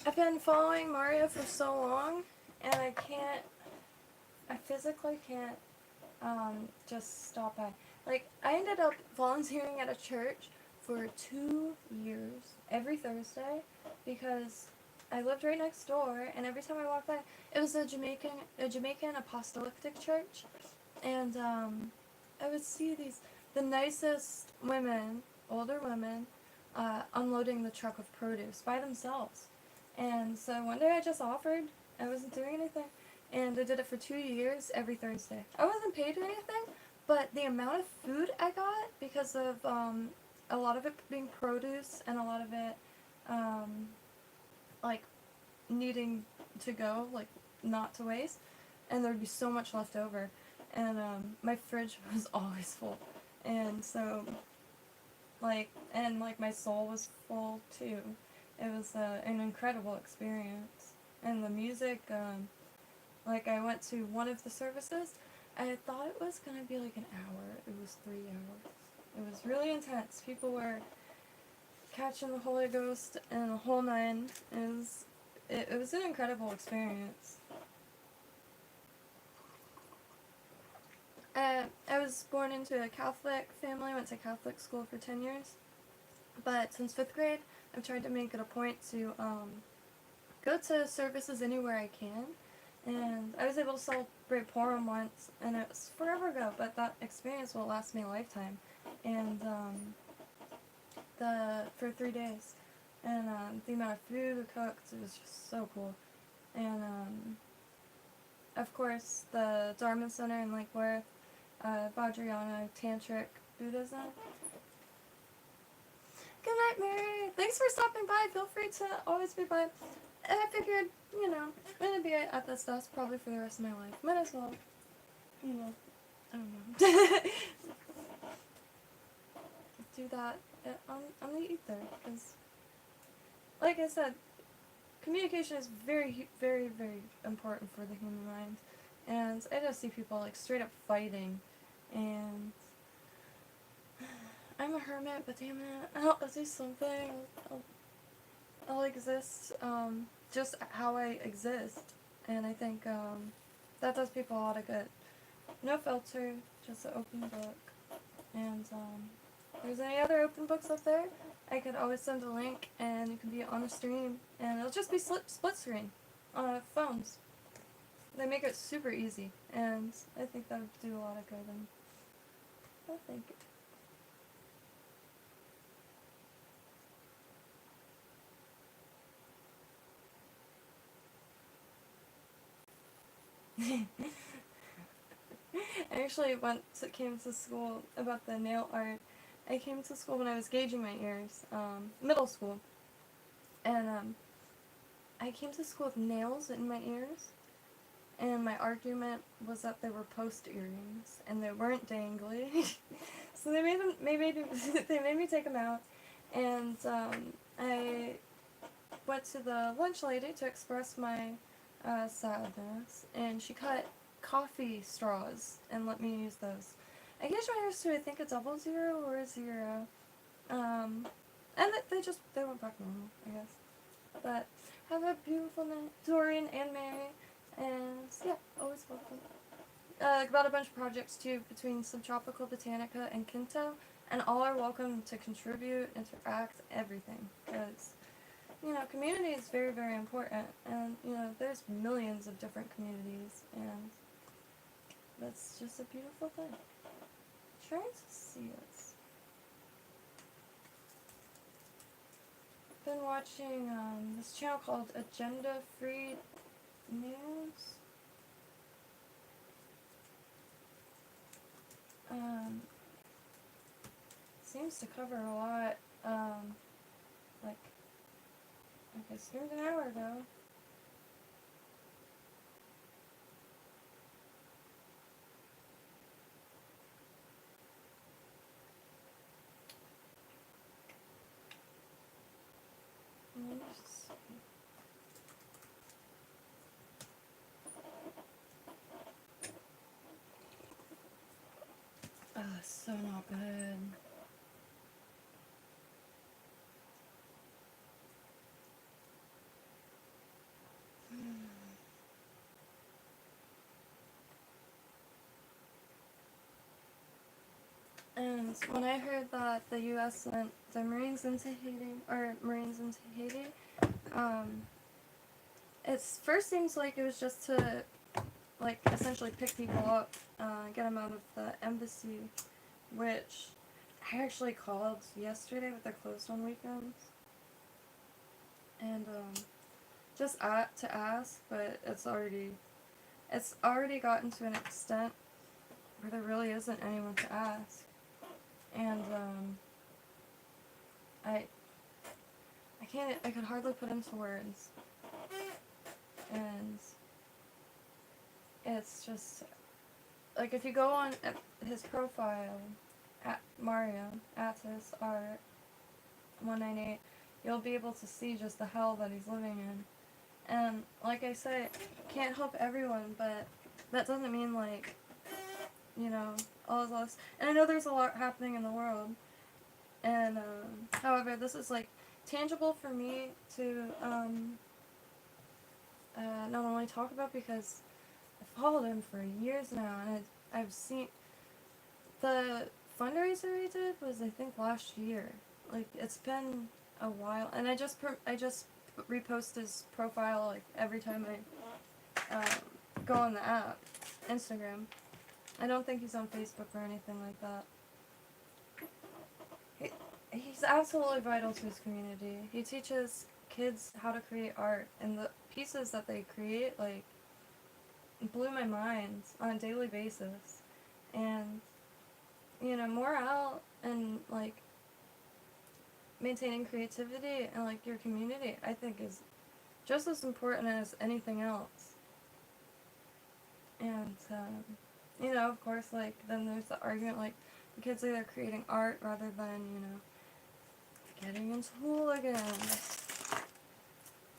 I've been following Mario for so long, and I physically can't, just stop by. Like, I ended up volunteering at a church for 2 years, every Thursday, because I lived right next door, and every time I walked by, it was a Jamaican apostolic church, and, I would see the nicest women, older women, unloading the truck of produce by themselves. And so one day I just offered, I wasn't doing anything, and I did it for 2 years every Thursday. I wasn't paid or anything, but the amount of food I got, because of a lot of it being produce and a lot of it like needing to go, like not to waste, and there'd be so much left over, and my fridge was always full, and so like my soul was full too. It was an incredible experience, and the music, like I went to one of the services, I thought it was gonna be like an hour. It was 3 hours. It was really intense. People were catching the Holy Ghost and the whole nine. It was an incredible experience. I was born into a Catholic family, went to Catholic school for 10 years, but since 5th grade, I've tried to make it a point to go to services anywhere I can, and I was able to celebrate Purim once, and it was forever ago, but that experience will last me a lifetime, and for 3 days, and the amount of food we cooked, it was just so cool, and of course the Dharma Center in Lake Worth, Vajrayana Tantric Buddhism. Good night, Mary. Thanks for stopping by. Feel free to always be by. I figured, I'm gonna be at this desk probably for the rest of my life. Might as well, I don't know. Do that on the ether, because, like I said, communication is very, very, very important for the human mind, and I just see people, like, straight up fighting, and I'm a hermit, but damn it, I'll do something. I'll exist, just how I exist, and I think, that does people a lot of good. No filter, just an open book, and, if there's any other open books up there, I could always send a link, and you can be on the stream, and it'll just be split screen on phones. They make it super easy, and I think that would do a lot of good, and I think I actually came to school about the nail art. I came to school when I was gauging my ears, middle school, and I came to school with nails in my ears, and my argument was that they were post earrings, and they weren't dangly, so they made me take them out, and I went to the lunch lady to express my sadness, and she cut coffee straws and let me use those. I gauged my ears to, I think, a 00 or a 0, and they went back normal, I guess. But have a beautiful night, Dorian and Mary, and yeah, always welcome. Got a bunch of projects too between Subtropical Botanica and KYNTO, and all are welcome to contribute, interact, everything, because community is very, very important, and there's millions of different communities, and that's just a beautiful thing. Trying to see this. Been watching this channel called Agenda Free News. Seems to cover a lot. Like I streamed an hour ago. so not good. And when I heard that the U.S. sent the Marines into Haiti, it first seems like it was just to, like, essentially pick people up, get them out of the embassy, which I actually called yesterday, but they're closed on weekends. And, just to ask, but it's already gotten to an extent where there really isn't anyone to ask. And, I could hardly put into words. And it's just, like, if you go on his profile, at Mario, Attis, R198, you'll be able to see just the hell that he's living in. And, like I said, can't help everyone, but that doesn't mean, like, you know, all is lost. And I know there's a lot happening in the world. And, however, this is, like, tangible for me to, not only talk about, because I've followed him for years now, and I've seen the fundraiser he did was, I think, last year. Like, it's been a while, and I just repost his profile, like, every time I go on the app, Instagram. I don't think he's on Facebook or anything like that. He's absolutely vital to his community. He teaches kids how to create art, and the pieces that they create, like, blew my mind on a daily basis. And, you know, morale and, like, maintaining creativity and, like, your community, I think, is just as important as anything else. And, you know, of course, like, then there's the argument, like, the kids are creating art rather than, you know, getting into hooligans.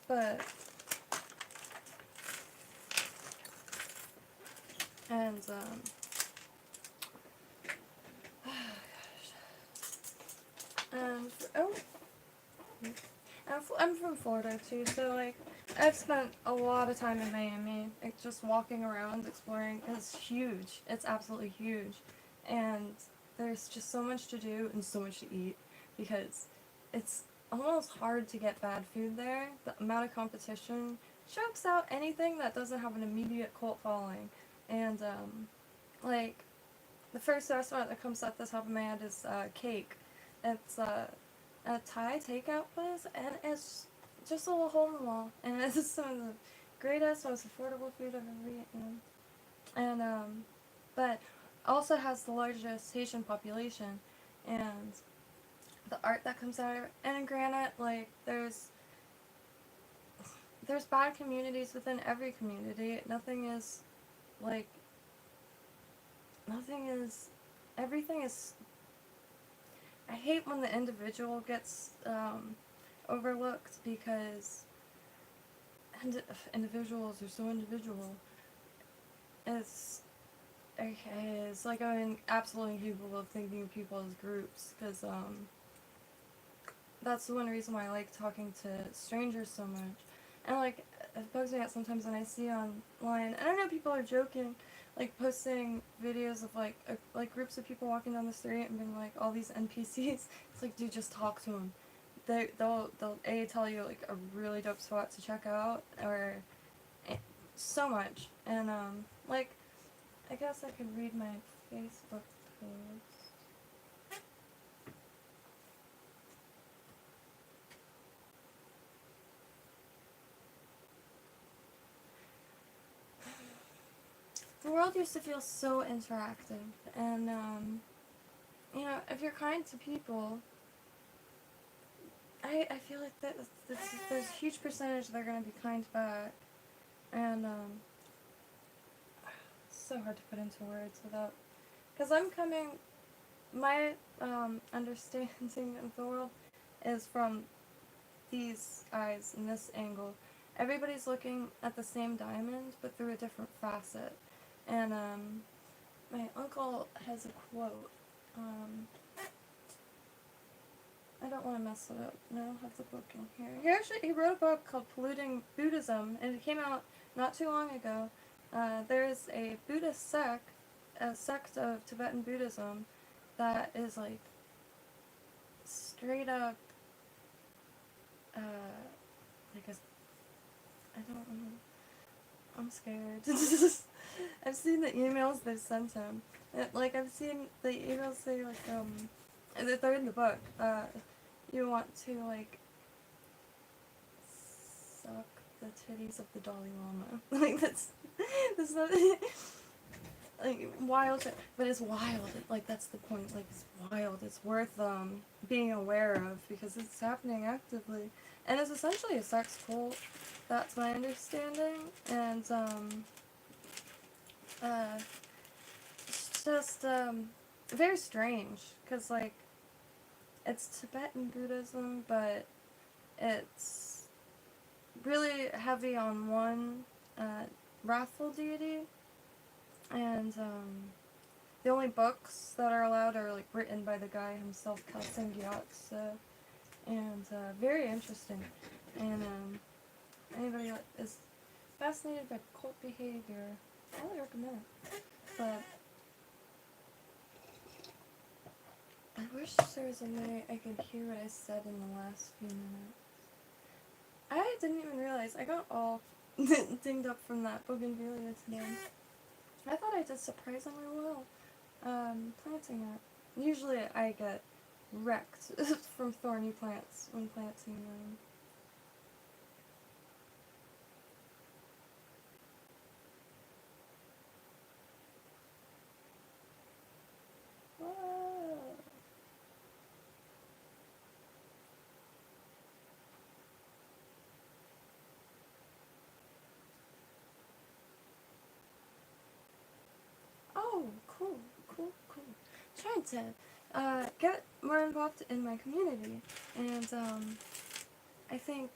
But, and, and, oh, I'm from Florida, too, so, like, I've spent a lot of time in Miami, like, just walking around, exploring. It's huge. It's absolutely huge. And there's just so much to do and so much to eat, because it's almost hard to get bad food there. The amount of competition chokes out anything that doesn't have an immediate cult following. And, like, the first restaurant that comes off the top of my head is Cake. It's a Thai takeout place, and it's just a little hole in the wall, and it's some of the greatest, most affordable food I've ever eaten. And, but also has the largest Haitian population, and the art that comes out of it. And granted, like, there's bad communities within every community. Everything is, I hate when the individual gets, overlooked, because individuals are so individual. It's like I'm absolutely incapable of thinking of people as groups, because, that's the one reason why I like talking to strangers so much. And, like, it bugs me out sometimes when I see online, and I know people are joking, like, posting videos of, like, groups of people walking down the street and being like, all these NPCs. It's like, dude, just talk to them. They'll tell you, like, a really dope spot to check out, or so much. And, like, I guess I could read my Facebook post. The world used to feel so interactive, and, you know, if you're kind to people, I feel like there's a huge percentage that are going to be kind back, and, it's so hard to put into words without, because my, understanding of the world is from these eyes, in this angle. Everybody's looking at the same diamond, but through a different facet. And, my uncle has a quote, I don't want to mess it up. No, I don't have the book in here. He wrote a book called Polluting Buddhism, and it came out not too long ago. There's a Buddhist sect, a sect of Tibetan Buddhism, that is like straight up, like I don't know. I'm scared. I've seen the emails they sent him. I've seen the emails say, they're in the book. You want to, suck the titties of the Dalai Lama. That's not, wild shit. But it's wild. That's the point. It's wild. It's worth, being aware of, because it's happening actively. And it's essentially a sex cult. That's my understanding. And, it's just, very strange. Because, it's Tibetan Buddhism, but it's really heavy on one, wrathful deity. And, the only books that are allowed are, written by the guy himself, Kalsin Gyatso. And, very interesting. And, anybody that is fascinated by cult behavior, I highly recommend it. But I wish there was a way I could hear what I said in the last few minutes. I didn't even realize. I got all dinged up from that bougainvillea today. I thought I did surprisingly well planting it. Usually I get wrecked from thorny plants when planting them. Whoa. Oh, cool. Trying to get more involved in my community, and I think,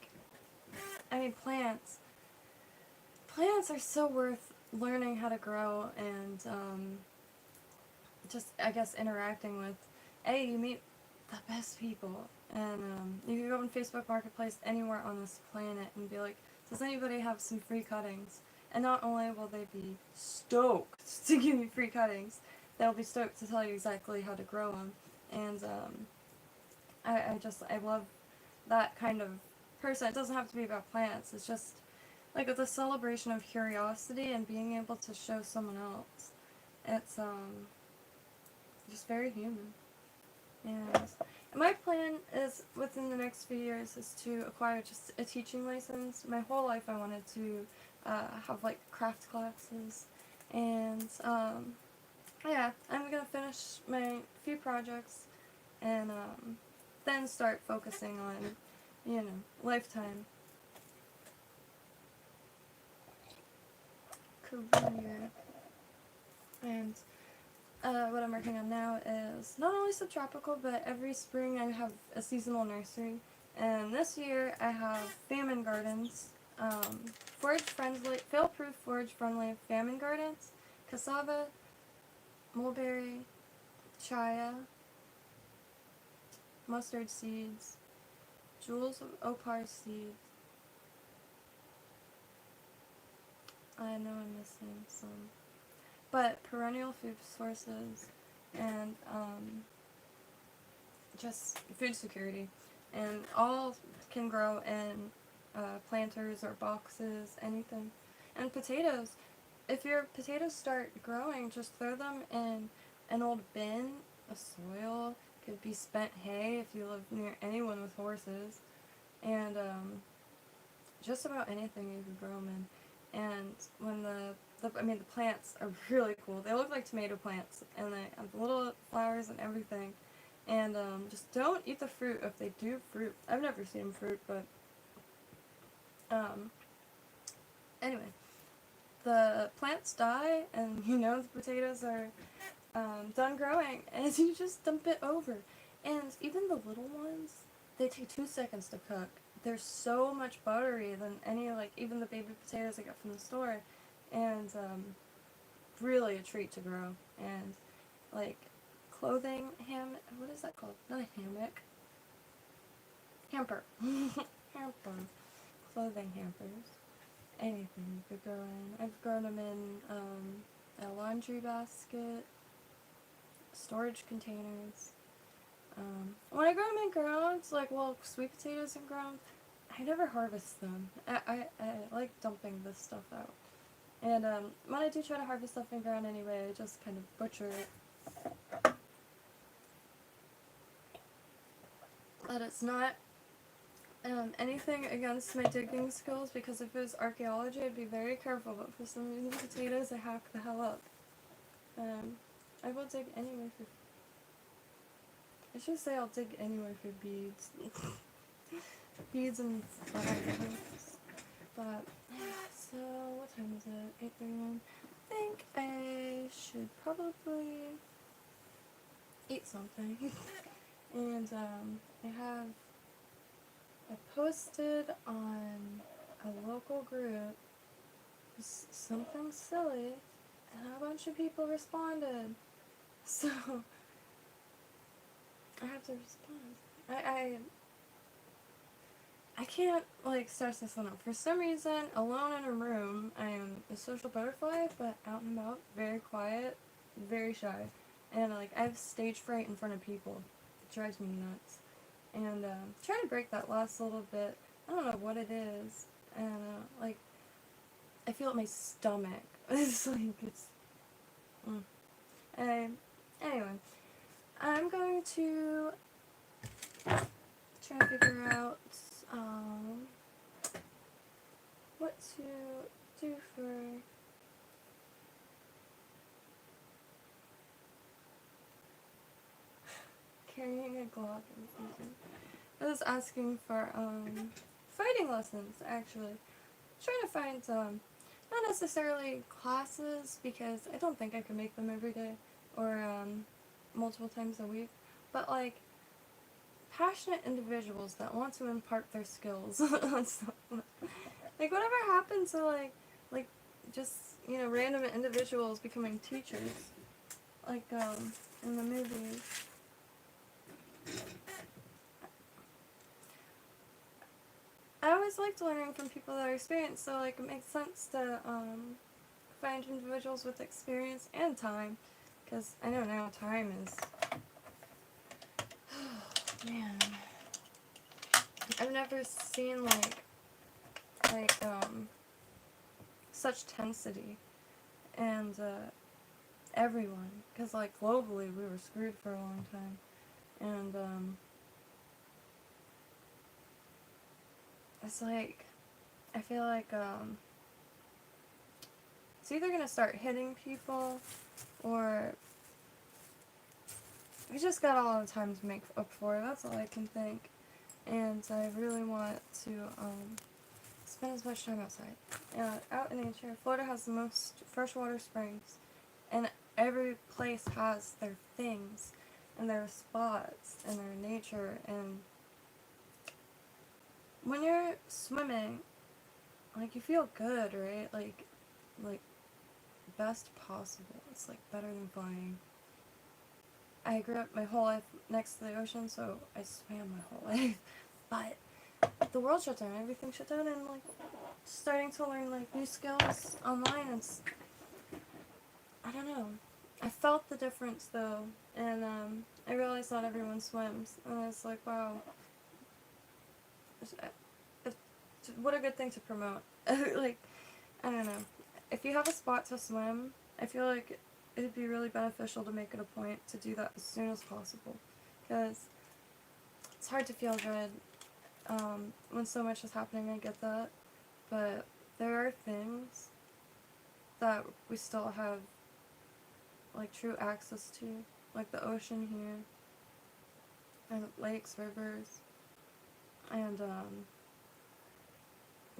plants are so worth learning how to grow, and just, I guess, interacting with. You meet the best people, and you can go on Facebook Marketplace anywhere on this planet and be like, does anybody have some free cuttings? And not only will they be stoked to give you free cuttings, they'll be stoked to tell you exactly how to grow them. And I love that kind of person. It doesn't have to be about plants. It's just the celebration of curiosity and being able to show someone else. It's just very human. And my plan is, within the next few years, is to acquire just a teaching license. My whole life I wanted to have craft classes, and yeah, I'm gonna finish my few projects, and then start focusing on, lifetime career. And what I'm working on now is not only subtropical, but every spring I have a seasonal nursery. And this year I have famine gardens, forage-friendly, fail-proof, forage-friendly famine gardens, cassava, mulberry, chia, mustard seeds, jewels of opar seeds. I know I'm missing some. But perennial food sources, and just food security. And all can grow in planters or boxes, anything. And potatoes. If your potatoes start growing, just throw them in an old bin of soil. Could be spent hay if you live near anyone with horses. And just about anything you could grow them in. And when the plants are really cool. They look like tomato plants, and they have little flowers and everything. And just don't eat the fruit if they do fruit. I've never seen them fruit, but anyway, the plants die, and the potatoes are done growing, and you just dump it over. And even the little ones, they take 2 seconds to cook. They're so much buttery than any, even the baby potatoes I got from the store. And really a treat to grow. And clothing what is that called? Not a hammock. Hamper. Hamper. Clothing hampers. Anything you could grow in. I've grown them in a laundry basket, storage containers. When I grow them in ground, like, well, sweet potatoes in ground, I never harvest them. I like dumping this stuff out. And when I do try to harvest stuff in ground anyway, I just kind of butcher it. But it's not anything against my digging skills, because if it was archaeology, I'd be very careful, but for some reason potatoes, I hack the hell up. I will dig anyway for... I should say I'll dig anywhere for beads. Beads and flowers. But, so, what time is it? 8:31. I think I should probably eat something. And, I posted on a local group something silly, and a bunch of people responded. So, I have to respond. I can't, like, stress this one out. For some reason, alone in a room, I am a social butterfly, but out and about, very quiet, very shy. And, like, I have stage fright in front of people. It drives me nuts. And, trying to break that last little bit. I don't know what it is. And, like, I feel it in my stomach. It's like, it's... Anyway. I'm going to try and figure out, what to do for... carrying a Glock in season. I was asking for, fighting lessons, actually. Trying to find, not necessarily classes, because I don't think I can make them every day, or, multiple times a week, but, like, passionate individuals that want to impart their skills on someone. Like, whatever happened to, like, just, you know, random individuals becoming teachers, like, in the movies. I always liked learning from people that are experienced, so, like, it makes sense to, find individuals with experience and time, because I know now time is... Man. I've never seen, like, such tensity, and, everyone, because, like, globally we were screwed for a long time, and, it's like, I feel like, it's either gonna start hitting people, or we just got a lot of time to make up for it, that's all I can think, and I really want to, spend as much time outside, out in nature. Florida has the most freshwater springs, and every place has their things, and their spots, and their nature, and when you're swimming, like, you feel good, right? Like, best possible. It's, like, better than flying. I grew up my whole life next to the ocean, so I swam my whole life, but the world shut down, everything shut down, and, like, starting to learn, like, new skills online, it's, I don't know. I felt the difference, though, and, I realized not everyone swims, and I was like, wow, what a good thing to promote. Like, I don't know. If you have a spot to swim, I feel like it'd be really beneficial to make it a point to do that as soon as possible, because it's hard to feel good when so much is happening, I get that, but there are things that we still have, like, true access to, like the ocean here, and lakes, rivers, and,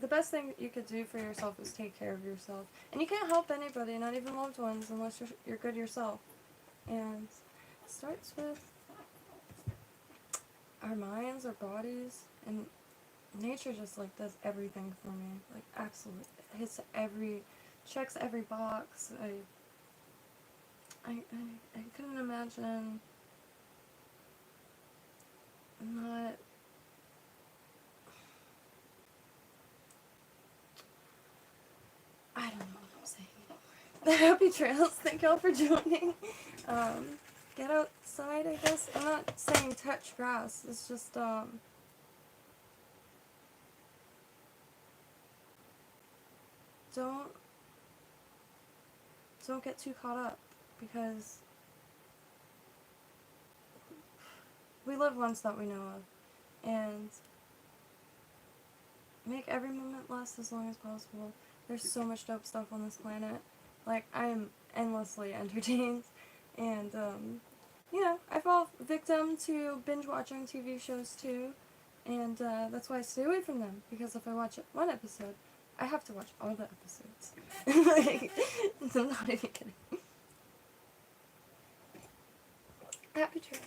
the best thing you could do for yourself is take care of yourself. And you can't help anybody, not even loved ones, unless you're good yourself. And it starts with our minds, our bodies, and nature just, like, does everything for me. Like, absolutely. It checks every box. I couldn't imagine not... I don't know what I'm saying anymore. Happy trails. Thank y'all for joining. Get outside, I guess. I'm not saying touch grass. It's just, don't get too caught up, because we live once that we know of, and make every moment last as long as possible. There's so much dope stuff on this planet. Like, I'm endlessly entertained, and, you know, I fall victim to binge-watching TV shows, too, and, that's why I stay away from them, because if I watch one episode, I have to watch all the episodes. Like, I'm not even kidding. Happy trails.